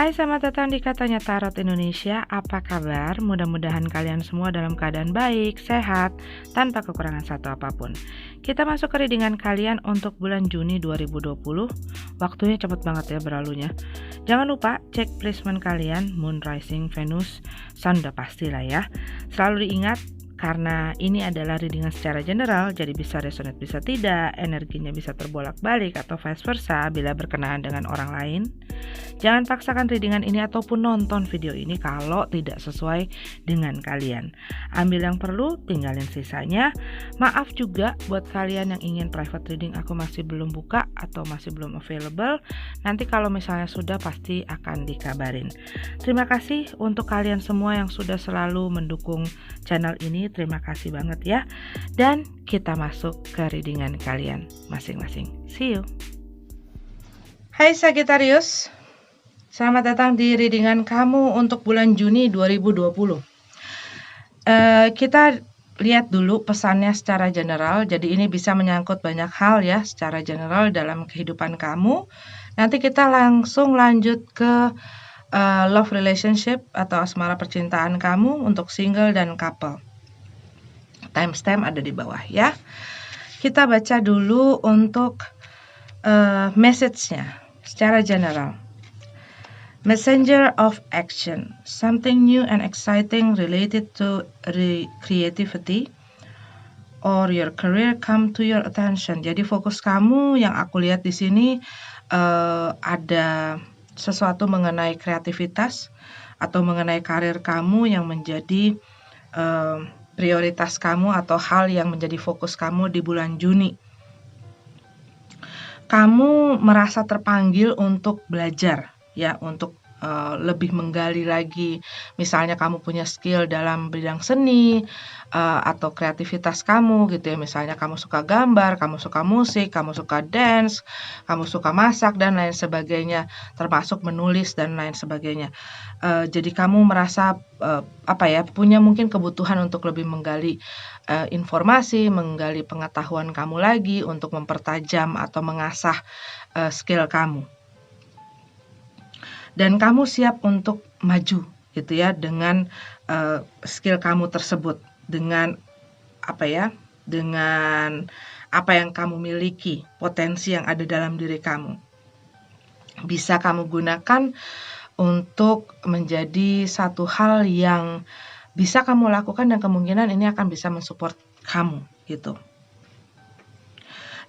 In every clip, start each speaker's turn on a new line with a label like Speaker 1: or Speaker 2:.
Speaker 1: Hai, selamat datang di Katanya Tarot Indonesia. Apa kabar? Mudah-mudahan kalian semua dalam keadaan baik, sehat, tanpa kekurangan satu apapun. Kita masuk ke readingan kalian untuk bulan Juni 2020. Waktunya cepet banget ya berlalunya. Jangan lupa cek placement kalian, Moon, Rising, Venus, Sun udah pasti lah ya. Selalu diingat, karena ini adalah readingan secara general, jadi bisa resonate bisa tidak, energinya bisa terbolak-balik atau vice versa bila berkenaan dengan orang lain. Jangan paksakan readingan ini ataupun nonton video ini kalau tidak sesuai dengan kalian. Ambil yang perlu, tinggalin sisanya. Maaf juga buat kalian yang ingin private reading aku masih belum buka atau masih belum available. Nanti kalau misalnya sudah pasti akan dikabarin. Terima kasih untuk kalian semua yang sudah selalu mendukung channel ini. Terima kasih banget ya. Dan kita masuk ke readingan kalian masing-masing. See you. Hai Sagittarius. Selamat datang di readingan kamu untuk bulan Juni 2020. Kita lihat dulu pesannya secara general. Jadi ini bisa menyangkut banyak hal ya secara general dalam kehidupan kamu. Nanti kita langsung lanjut ke love relationship atau asmara percintaan kamu untuk single dan couple. Timestamp ada di bawah ya. Kita baca dulu untuk message-nya secara general. Messenger of action, something new and exciting related to creativity or your career come to your attention. Jadi fokus kamu yang aku lihat di sini ada sesuatu mengenai kreativitas atau mengenai karir kamu yang menjadi prioritas kamu atau hal yang menjadi fokus kamu di bulan Juni. Kamu merasa terpanggil untuk belajar. Ya, untuk lebih menggali lagi, misalnya kamu punya skill dalam bidang seni atau kreativitas kamu gitu ya, misalnya kamu suka gambar, kamu suka musik, kamu suka dance, kamu suka masak dan lain sebagainya, termasuk menulis dan lain sebagainya. Jadi kamu merasa punya mungkin kebutuhan untuk lebih menggali informasi, menggali pengetahuan kamu lagi untuk mempertajam atau mengasah skill kamu. Dan kamu siap untuk maju gitu ya dengan skill kamu tersebut, dengan dengan apa yang kamu miliki, potensi yang ada dalam diri kamu. Bisa kamu gunakan untuk menjadi satu hal yang bisa kamu lakukan dan kemungkinan ini akan bisa mensupport kamu gitu.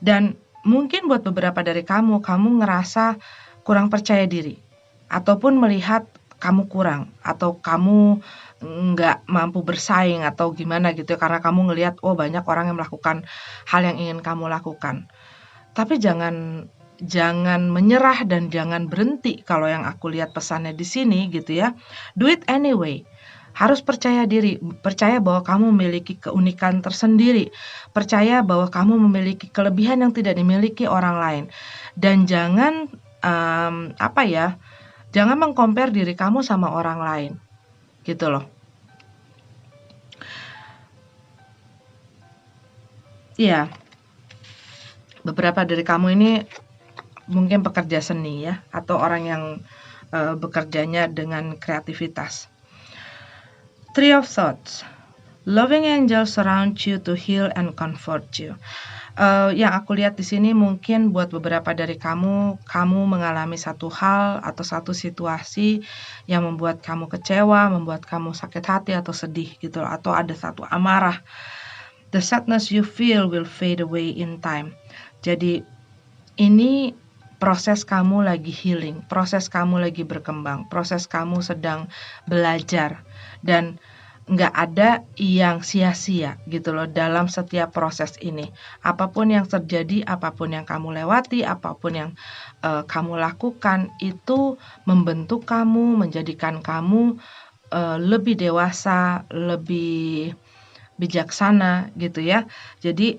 Speaker 1: Dan mungkin buat beberapa dari kamu ngerasa kurang percaya diri ataupun melihat kamu kurang atau kamu nggak mampu bersaing atau gimana gitu ya, karena kamu ngelihat banyak orang yang melakukan hal yang ingin kamu lakukan. Tapi jangan menyerah dan jangan berhenti kalau yang aku lihat pesannya di sini gitu ya. Do it anyway. Harus percaya diri, percaya bahwa kamu memiliki keunikan tersendiri, percaya bahwa kamu memiliki kelebihan yang tidak dimiliki orang lain. Dan jangan jangan meng-compare diri kamu sama orang lain, gitu loh. Iya, beberapa dari kamu ini mungkin pekerja seni ya, atau orang yang bekerjanya dengan kreativitas. Three of Swords, loving angels surround you to heal and comfort you. Yang aku lihat di sini mungkin buat beberapa dari kamu mengalami satu hal atau satu situasi yang membuat kamu kecewa, membuat kamu sakit hati atau sedih gitu, atau ada satu amarah. The sadness you feel will fade away in time. Jadi ini proses kamu lagi healing, proses kamu lagi berkembang, proses kamu sedang belajar dan nggak ada yang sia-sia gitu loh dalam setiap proses ini. Apapun yang terjadi, apapun yang kamu lewati, apapun yang kamu lakukan itu membentuk kamu, menjadikan kamu lebih dewasa, lebih bijaksana gitu ya. Jadi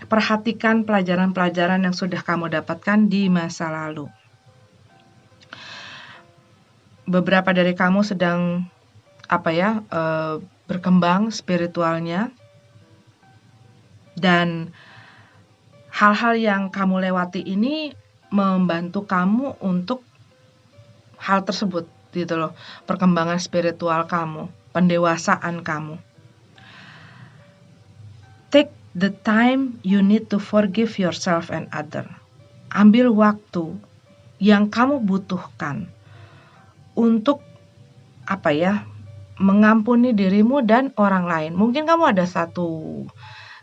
Speaker 1: perhatikan pelajaran-pelajaran yang sudah kamu dapatkan di masa lalu. Beberapa dari kamu sedang berkembang spiritualnya, dan hal-hal yang kamu lewati ini membantu kamu untuk hal tersebut gitu loh, perkembangan spiritual kamu, pendewasaan kamu. Take the time you need to forgive yourself and other. Ambil waktu yang kamu butuhkan untuk mengampuni dirimu dan orang lain. Mungkin kamu ada satu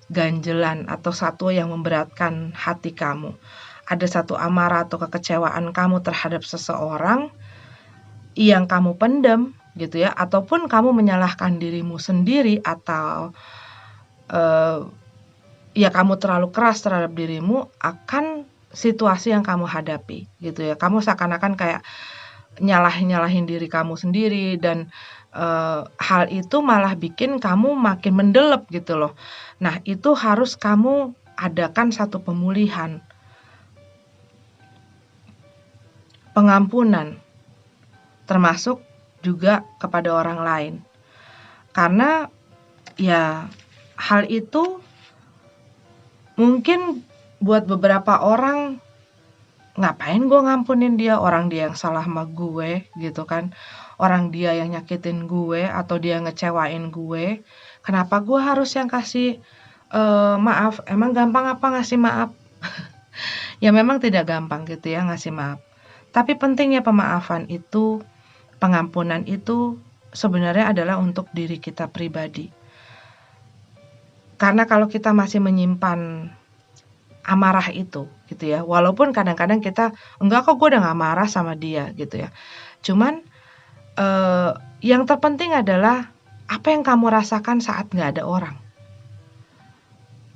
Speaker 1: ganjelan atau satu yang memberatkan hati kamu. Ada satu amarah atau kekecewaan kamu terhadap seseorang yang kamu pendam gitu ya, ataupun kamu menyalahkan dirimu sendiri atau kamu terlalu keras terhadap dirimu akan situasi yang kamu hadapi gitu ya. Kamu seakan-akan kayak nyalahin diri kamu sendiri dan hal itu malah bikin kamu makin mendelep gitu loh. Nah, itu harus kamu adakan satu pemulihan, pengampunan, termasuk juga kepada orang lain. Karena ya hal itu mungkin buat beberapa orang, ngapain gue ngampunin dia, orang dia yang salah sama gue gitu kan, orang dia yang nyakitin gue atau dia ngecewain gue, kenapa gue harus yang kasih maaf? Emang gampang apa ngasih maaf? Ya memang tidak gampang gitu ya ngasih maaf, tapi pentingnya pemaafan itu, pengampunan itu sebenarnya adalah untuk diri kita pribadi. Karena kalau kita masih menyimpan amarah itu gitu ya, walaupun kadang-kadang kita enggak kok, gue udah gak marah sama dia gitu ya, cuman yang terpenting adalah apa yang kamu rasakan saat gak ada orang,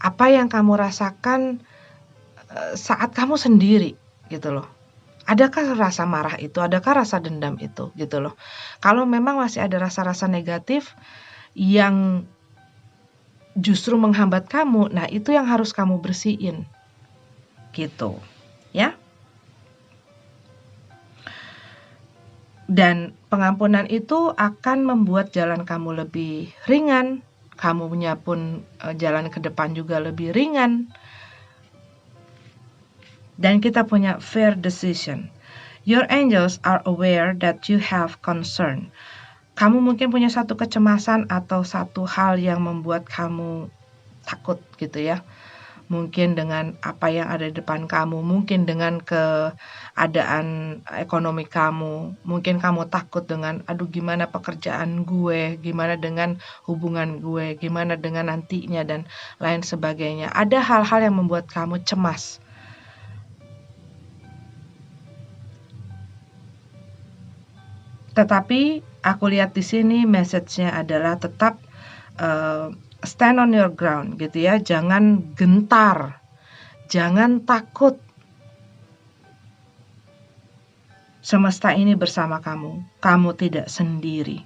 Speaker 1: apa yang kamu rasakan saat kamu sendiri gitu loh. Adakah rasa marah itu, adakah rasa dendam itu gitu loh. Kalau memang masih ada rasa-rasa negatif yang justru menghambat kamu, nah itu yang harus kamu bersihin gitu ya. Dan pengampunan itu akan membuat jalan kamu lebih ringan, kamunya pun jalan ke depan juga lebih ringan, dan kita punya fair decision. Your angels are aware that you have concern. Kamu mungkin punya satu kecemasan atau satu hal yang membuat kamu takut gitu ya. Mungkin dengan apa yang ada di depan kamu, mungkin dengan keadaan ekonomi kamu, mungkin kamu takut dengan aduh gimana pekerjaan gue, gimana dengan hubungan gue, gimana dengan nantinya dan lain sebagainya. Ada hal-hal yang membuat kamu cemas. Tetapi aku lihat di sini message-nya adalah tetap stand on your ground gitu ya, jangan gentar, jangan takut. Semesta ini bersama kamu, kamu tidak sendiri.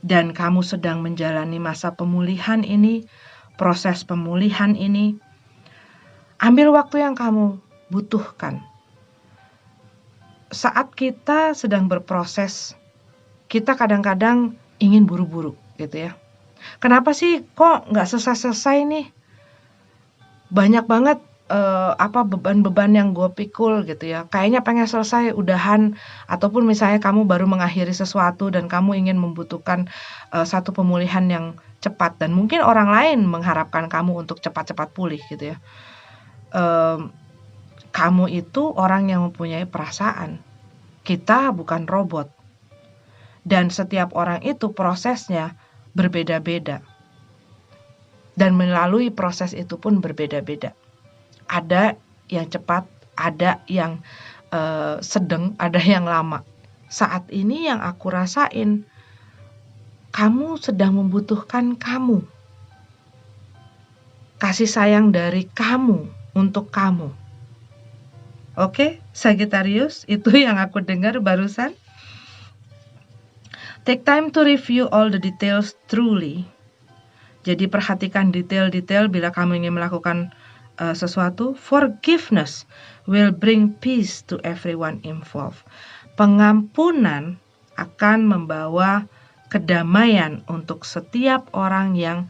Speaker 1: Dan kamu sedang menjalani masa pemulihan ini, proses pemulihan ini. Ambil waktu yang kamu butuhkan. Saat kita sedang berproses, kita kadang-kadang ingin buru-buru gitu ya. Kenapa sih kok nggak selesai-selesai nih? Banyak banget beban-beban yang gue pikul gitu ya. Kayaknya pengen selesai, udahan. Ataupun misalnya kamu baru mengakhiri sesuatu dan kamu ingin membutuhkan satu pemulihan yang cepat. Dan mungkin orang lain mengharapkan kamu untuk cepat-cepat pulih gitu ya. Kamu itu orang yang mempunyai perasaan. Kita bukan robot. Dan setiap orang itu prosesnya berbeda-beda. Dan melalui proses itu pun berbeda-beda. Ada yang cepat, ada yang sedang, ada yang lama. Saat ini yang aku rasain, kamu sedang membutuhkan kamu. Kasih sayang dari kamu untuk kamu. Oke, Sagittarius, itu yang aku dengar barusan. Take time to review all the details truly. Jadi perhatikan detail-detail bila kamu ingin melakukan sesuatu. Forgiveness will bring peace to everyone involved. Pengampunan akan membawa kedamaian untuk setiap orang yang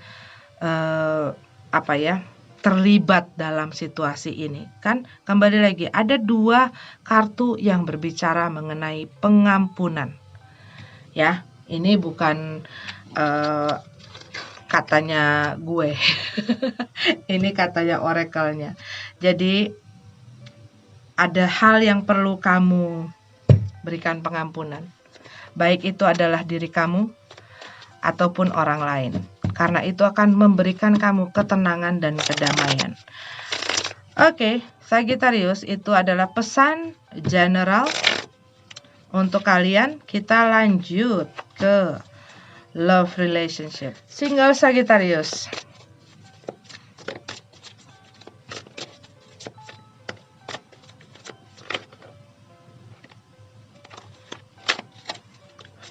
Speaker 1: terlibat dalam situasi ini. Kan kembali lagi ada 2 kartu yang berbicara mengenai pengampunan. Ya, ini bukan katanya gue. Ini katanya oracle-nya. Jadi ada hal yang perlu kamu berikan pengampunan. Baik itu adalah diri kamu ataupun orang lain. Karena itu akan memberikan kamu ketenangan dan kedamaian. Oke, Sagittarius, itu adalah pesan general untuk kalian. Kita lanjut ke love relationship. Single Sagittarius.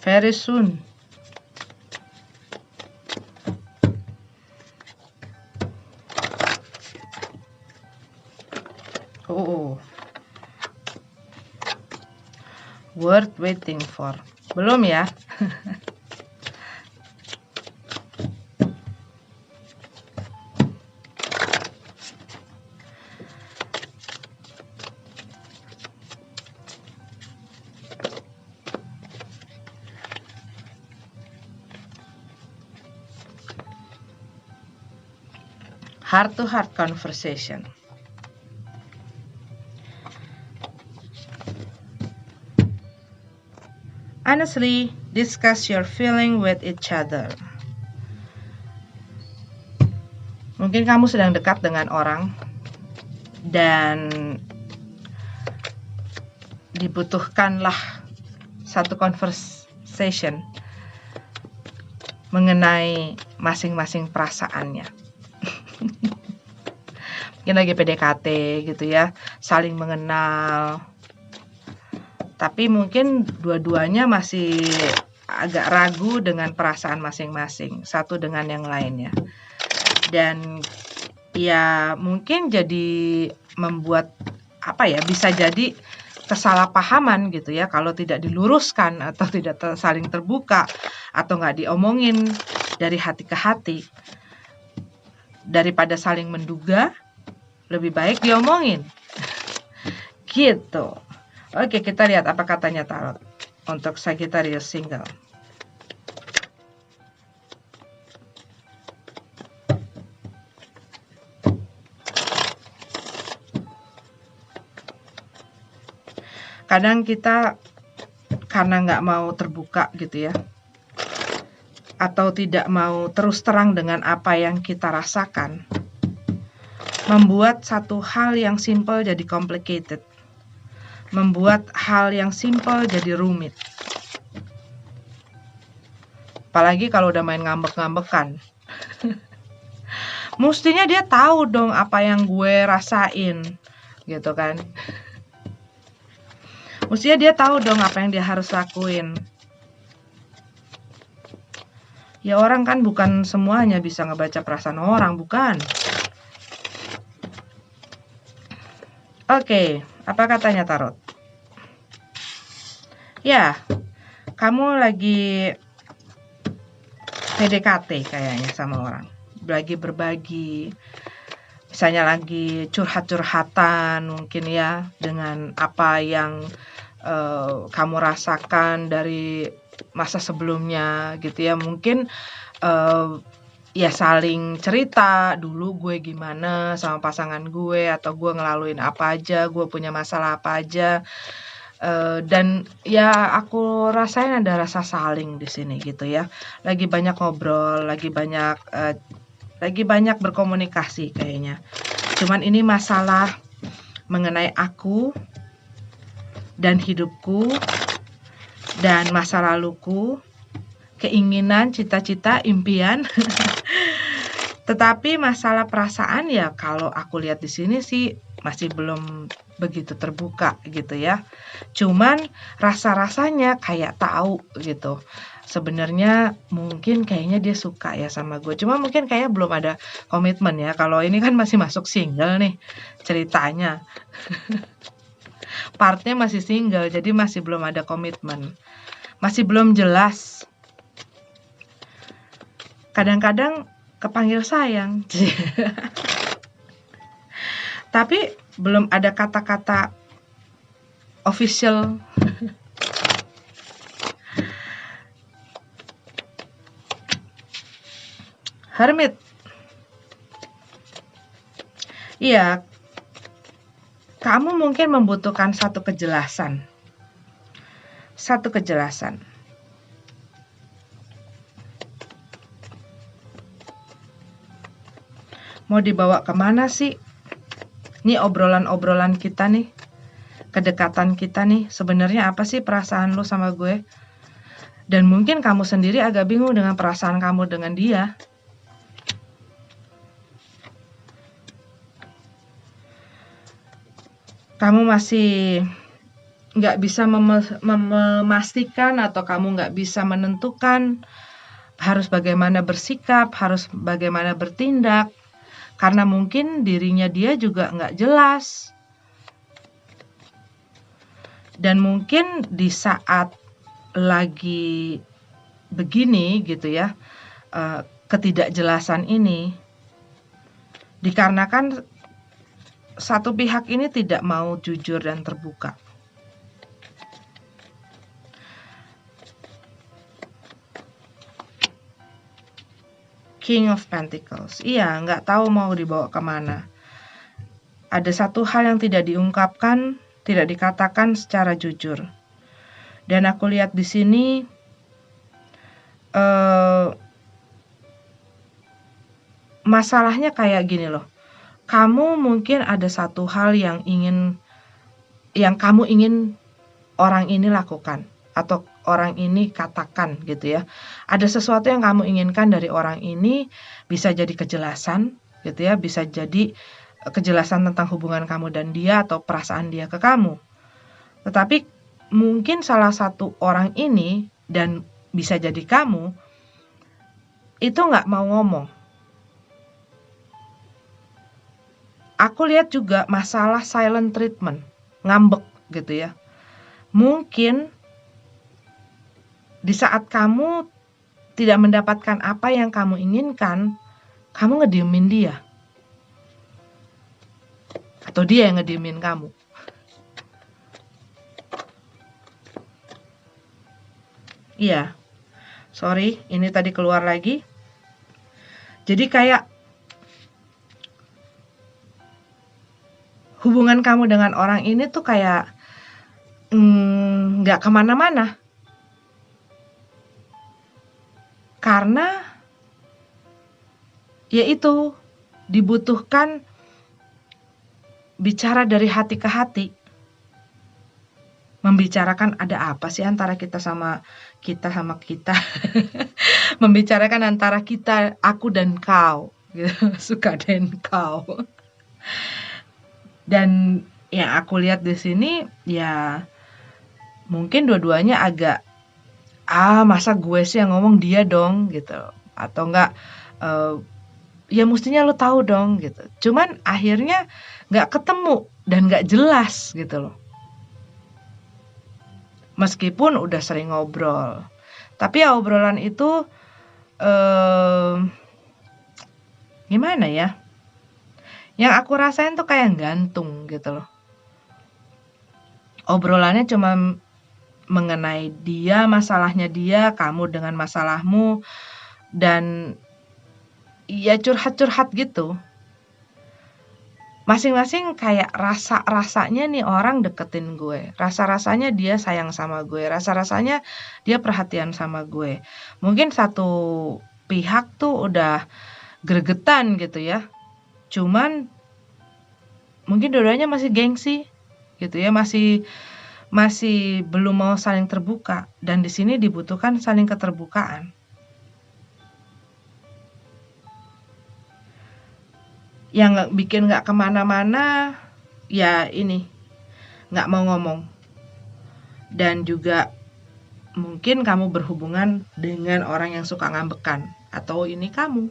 Speaker 1: Very soon. Oh, worth waiting for. Belum ya? Heart-to-heart conversation. Honestly, discuss your feeling with each other. Mungkin kamu sedang dekat dengan orang dan dibutuhkanlah satu conversation mengenai masing-masing perasaannya. Mungkin lagi PDKT gitu ya, saling mengenal. Tapi mungkin dua-duanya masih agak ragu dengan perasaan masing-masing, satu dengan yang lainnya. Dan ya mungkin jadi membuat bisa jadi kesalahpahaman gitu ya, kalau tidak diluruskan atau tidak saling terbuka atau nggak diomongin dari hati ke hati. Daripada saling menduga, lebih baik diomongin. Gitu. Oke, kita lihat apa katanya tarot untuk Sagittarius single. Kadang kita karena nggak mau terbuka gitu ya, atau tidak mau terus terang dengan apa yang kita rasakan, membuat satu hal yang simple jadi complicated. Membuat hal yang simple jadi rumit. Apalagi kalau udah main ngambek-ngambekan. Mestinya dia tahu dong apa yang gue rasain, gitu kan. Mestinya dia tahu dong apa yang dia harus lakuin. Ya orang kan bukan semuanya bisa ngebaca perasaan orang, bukan? Oke, apa katanya tarot? Ya, kamu lagi PDKT kayaknya sama orang. Lagi berbagi, misalnya lagi curhat-curhatan mungkin ya, dengan apa yang kamu rasakan dari masa sebelumnya gitu ya. Mungkin ya saling cerita dulu gue gimana sama pasangan gue, atau gue ngelaluin apa aja, gue punya masalah apa aja, dan ya aku rasain ada rasa saling di sini gitu ya. Lagi banyak ngobrol, lagi banyak berkomunikasi kayaknya. Cuman ini masalah mengenai aku dan hidupku dan masa laluku, keinginan, cita-cita, impian. Tetapi masalah perasaan ya kalau aku lihat di sini sih masih belum begitu terbuka gitu ya. Cuman rasa-rasanya kayak tahu gitu. Sebenarnya mungkin kayaknya dia suka ya sama gue. Cuma mungkin kayaknya belum ada komitmen ya. Kalau ini kan masih masuk single nih ceritanya. Partnya masih single, jadi masih belum ada komitmen. Masih belum jelas. Kadang-kadang kepanggil sayang. Tapi belum ada kata-kata official. Hermit. Iya, kamu mungkin membutuhkan satu kejelasan. Satu kejelasan. Mau dibawa kemana sih? Ini obrolan-obrolan kita nih. Kedekatan kita nih. Sebenarnya apa sih perasaan lu sama gue? Dan mungkin kamu sendiri agak bingung dengan perasaan kamu dengan dia. Kamu masih nggak bisa memastikan atau kamu nggak bisa menentukan harus bagaimana bersikap, harus bagaimana bertindak, karena mungkin dirinya dia juga nggak jelas. Dan mungkin di saat lagi begini gitu ya, ketidakjelasan ini dikarenakan satu pihak ini tidak mau jujur dan terbuka. King of Pentacles. Iya, nggak tahu mau dibawa kemana. Ada satu hal yang tidak diungkapkan, tidak dikatakan secara jujur. Dan aku lihat di sini masalahnya kayak gini loh. Kamu mungkin ada satu hal yang kamu ingin orang ini lakukan atau orang ini katakan gitu ya. Ada sesuatu yang kamu inginkan dari orang ini, bisa jadi kejelasan gitu ya, bisa jadi kejelasan tentang hubungan kamu dan dia atau perasaan dia ke kamu. Tetapi mungkin salah satu orang ini, dan bisa jadi kamu, itu nggak mau ngomong. Aku lihat juga masalah silent treatment, ngambek gitu ya. Mungkin di saat kamu tidak mendapatkan apa yang kamu inginkan, kamu ngediemin dia. Atau dia yang ngediemin kamu. Iya, sorry, ini tadi keluar lagi. Jadi kayak hubungan kamu dengan orang ini tuh kayak nggak kemana-mana. Karena yaitu dibutuhkan bicara dari hati ke hati. Membicarakan ada apa sih antara kita sama kita. Membicarakan antara kita, aku dan kau. Suka dan kau. Dan yang aku lihat di sini ya mungkin dua-duanya agak masa gue sih yang ngomong, dia dong gitu, atau enggak ya mestinya lo tahu dong gitu. Cuman akhirnya nggak ketemu dan nggak jelas gitu loh. Meskipun udah sering ngobrol, tapi ya obrolan itu gimana ya? Yang aku rasain tuh kayak gantung gitu loh. Obrolannya cuma mengenai dia, masalahnya dia, kamu dengan masalahmu, dan ya curhat-curhat gitu. Masing-masing kayak rasa-rasanya nih orang deketin gue. Rasa-rasanya dia sayang sama gue. Rasa-rasanya dia perhatian sama gue. Mungkin satu pihak tuh udah gregetan gitu ya. Cuman mungkin dua-duanya masih gengsi gitu ya, masih belum mau saling terbuka, dan di sini dibutuhkan saling keterbukaan. Yang bikin nggak kemana-mana ya ini, nggak mau ngomong, dan juga mungkin kamu berhubungan dengan orang yang suka ngambekan, atau ini kamu.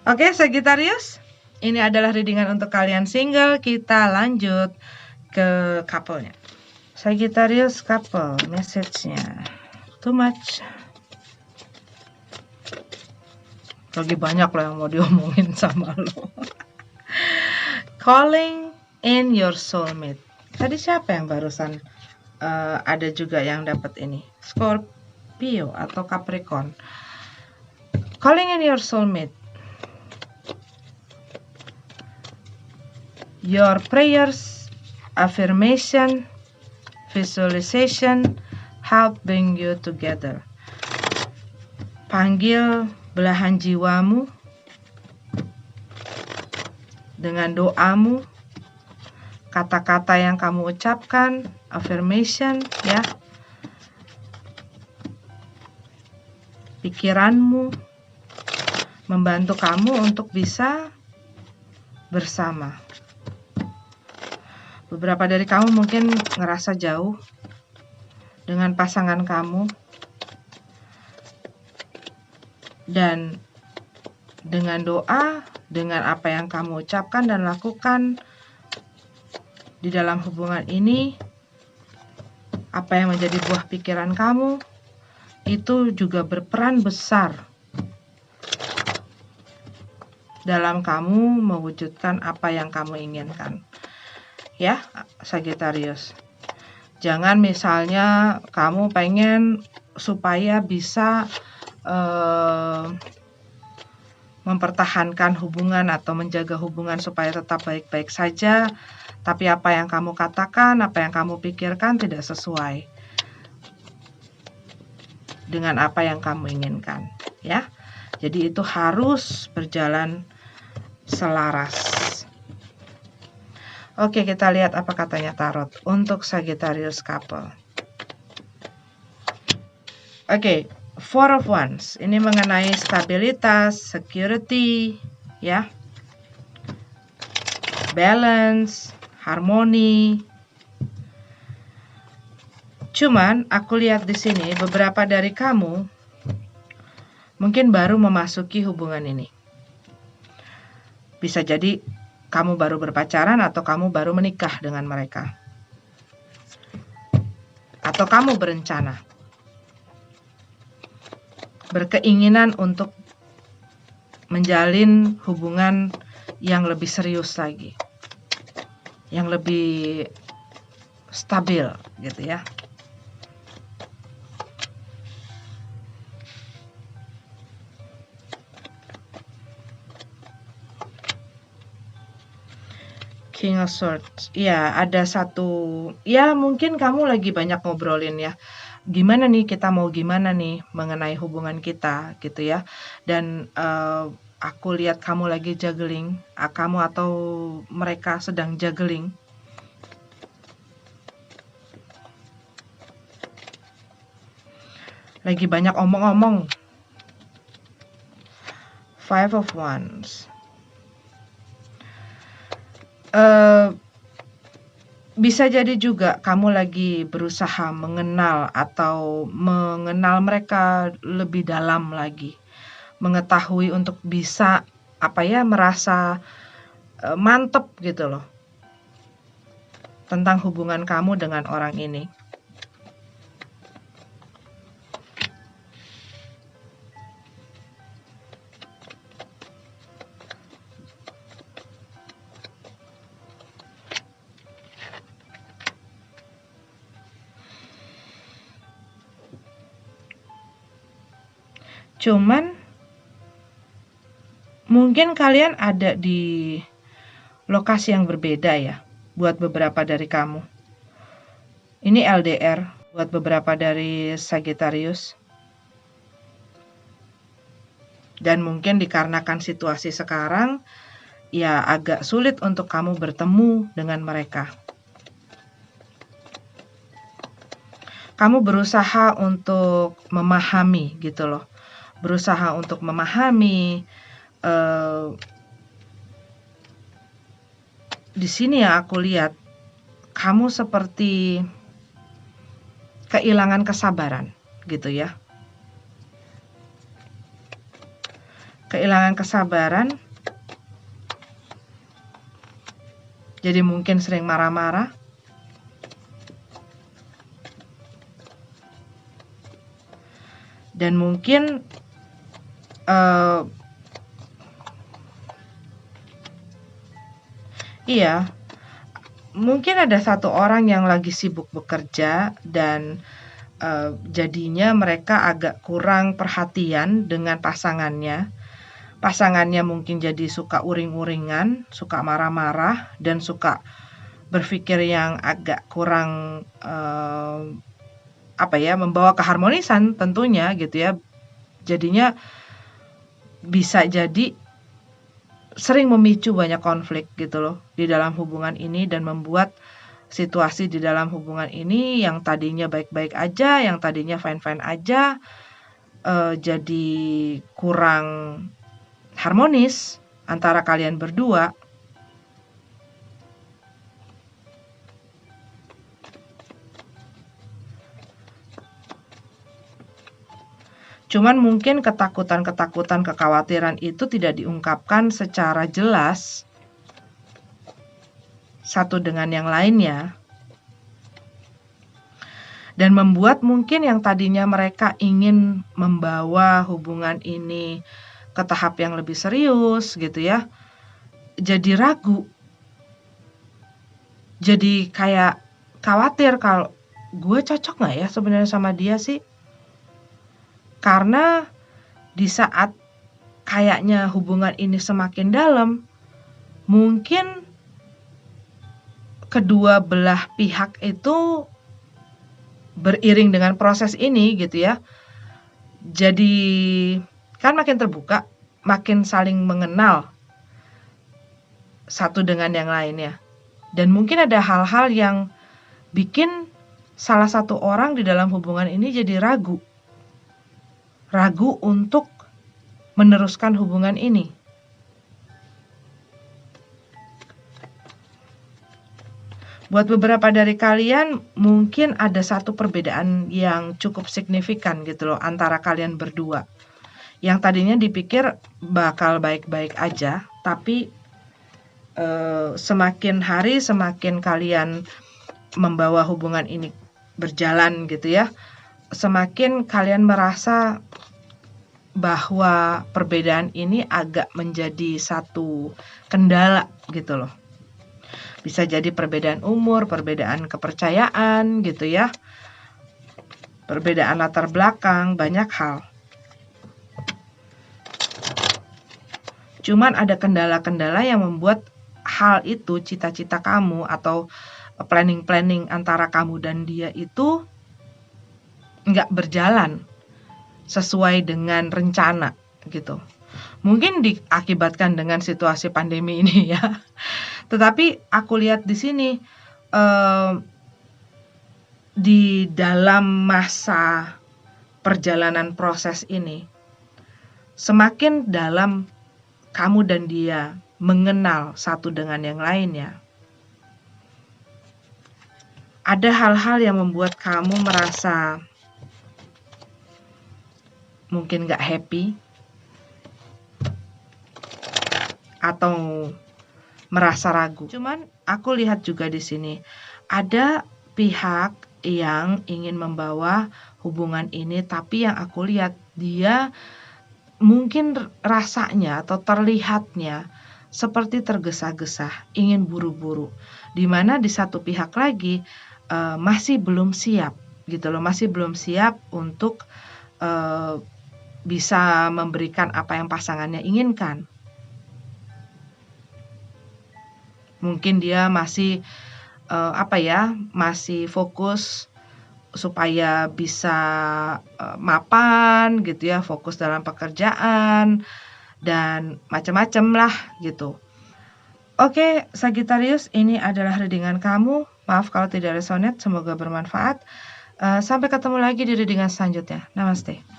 Speaker 1: Oke, Sagittarius, ini adalah readingan untuk kalian single. Kita lanjut ke couple-nya. Sagittarius couple, message-nya too much. Lagi banyak loh yang mau diomongin sama lo. Calling in your soulmate. Tadi siapa yang barusan ada juga yang dapat ini? Scorpio atau Capricorn. Calling in your soulmate. Your prayers, affirmation, visualization help bring you together. Panggil belahan jiwamu dengan doamu, kata-kata yang kamu ucapkan, affirmation, ya, pikiranmu, membantu kamu untuk bisa bersama. Beberapa dari kamu mungkin ngerasa jauh dengan pasangan kamu, dan dengan doa, dengan apa yang kamu ucapkan dan lakukan di dalam hubungan ini, apa yang menjadi buah pikiran kamu, itu juga berperan besar dalam kamu mewujudkan apa yang kamu inginkan. Ya, Sagittarius. Jangan misalnya kamu pengen supaya bisa mempertahankan hubungan atau menjaga hubungan supaya tetap baik-baik saja, tapi apa yang kamu katakan, apa yang kamu pikirkan tidak sesuai dengan apa yang kamu inginkan, ya. Jadi itu harus berjalan selaras. Oke, kita lihat apa katanya tarot untuk Sagittarius couple. Oke, Four of Wands. Ini mengenai stabilitas, security, ya. Balance, harmoni. Cuman aku lihat di sini beberapa dari kamu mungkin baru memasuki hubungan ini. Bisa jadi kamu baru berpacaran atau kamu baru menikah dengan mereka. Atau kamu berencana, berkeinginan untuk menjalin hubungan yang lebih serius lagi, yang lebih stabil gitu ya. King of Swords. Ya, ada satu, ya mungkin kamu lagi banyak ngobrolin ya. Gimana nih, kita mau gimana nih mengenai hubungan kita gitu ya. Dan aku lihat kamu lagi juggling, kamu atau mereka sedang juggling. Lagi banyak omong-omong. Five of Wands. Bisa jadi juga kamu lagi berusaha mengenal atau mengenal mereka lebih dalam lagi, mengetahui untuk bisa merasa mantep gitu loh tentang hubungan kamu dengan orang ini. Cuman mungkin kalian ada di lokasi yang berbeda ya buat beberapa dari kamu. Ini LDR buat beberapa dari Sagittarius. Dan mungkin dikarenakan situasi sekarang, ya agak sulit untuk kamu bertemu dengan mereka. Kamu berusaha untuk memahami gitu loh. Berusaha untuk memahami. Di sini ya aku lihat kamu seperti kehilangan kesabaran gitu ya. Kehilangan kesabaran. Jadi mungkin sering marah-marah. Dan mungkin Iya, mungkin ada satu orang yang lagi sibuk bekerja dan jadinya mereka agak kurang perhatian dengan pasangannya. Pasangannya mungkin jadi suka uring-uringan, suka marah-marah, dan suka berpikir yang agak kurang membawa keharmonisan tentunya gitu ya. Jadinya bisa jadi sering memicu banyak konflik gitu loh di dalam hubungan ini dan membuat situasi di dalam hubungan ini yang tadinya baik-baik aja, yang tadinya fine-fine aja, jadi kurang harmonis antara kalian berdua. Cuman mungkin ketakutan-ketakutan, kekhawatiran itu tidak diungkapkan secara jelas satu dengan yang lainnya. Dan membuat mungkin yang tadinya mereka ingin membawa hubungan ini ke tahap yang lebih serius gitu ya, jadi ragu. Jadi kayak khawatir kalau gue cocok gak ya sebenarnya sama dia sih? Karena di saat kayaknya hubungan ini semakin dalam, mungkin kedua belah pihak itu beriring dengan proses ini gitu ya. Jadi kan makin terbuka, makin saling mengenal satu dengan yang lainnya. Dan mungkin ada hal-hal yang bikin salah satu orang di dalam hubungan ini jadi ragu. Ragu untuk meneruskan hubungan ini. Buat beberapa dari kalian mungkin ada satu perbedaan yang cukup signifikan gitu loh antara kalian berdua. Yang tadinya dipikir bakal baik-baik aja, tapi semakin hari semakin kalian membawa hubungan ini berjalan gitu ya, semakin kalian merasa bahwa perbedaan ini agak menjadi satu kendala gitu loh. Bisa jadi perbedaan umur, perbedaan kepercayaan gitu ya, perbedaan latar belakang, banyak hal. Cuman ada kendala-kendala yang membuat hal itu, cita-cita kamu atau planning-planning antara kamu dan dia itu nggak berjalan sesuai dengan rencana gitu. Mungkin diakibatkan dengan situasi pandemi ini ya. Tetapi aku lihat di sini di dalam masa perjalanan proses ini, semakin dalam kamu dan dia mengenal satu dengan yang lainnya, ada hal-hal yang membuat kamu merasa mungkin gak happy atau merasa ragu. Cuman aku lihat juga di sini ada pihak yang ingin membawa hubungan ini, tapi yang aku lihat dia mungkin rasanya atau terlihatnya seperti tergesa-gesa, ingin buru-buru. Dimana di satu pihak lagi masih belum siap gitu loh, masih belum siap untuk bisa memberikan apa yang pasangannya inginkan. Mungkin dia masih masih fokus supaya bisa mapan gitu ya, fokus dalam pekerjaan dan macam-macam lah gitu. Oke, Sagittarius, ini adalah readingan kamu. Maaf kalau tidak resonate, semoga bermanfaat. Sampai ketemu lagi di readingan selanjutnya. Namaste.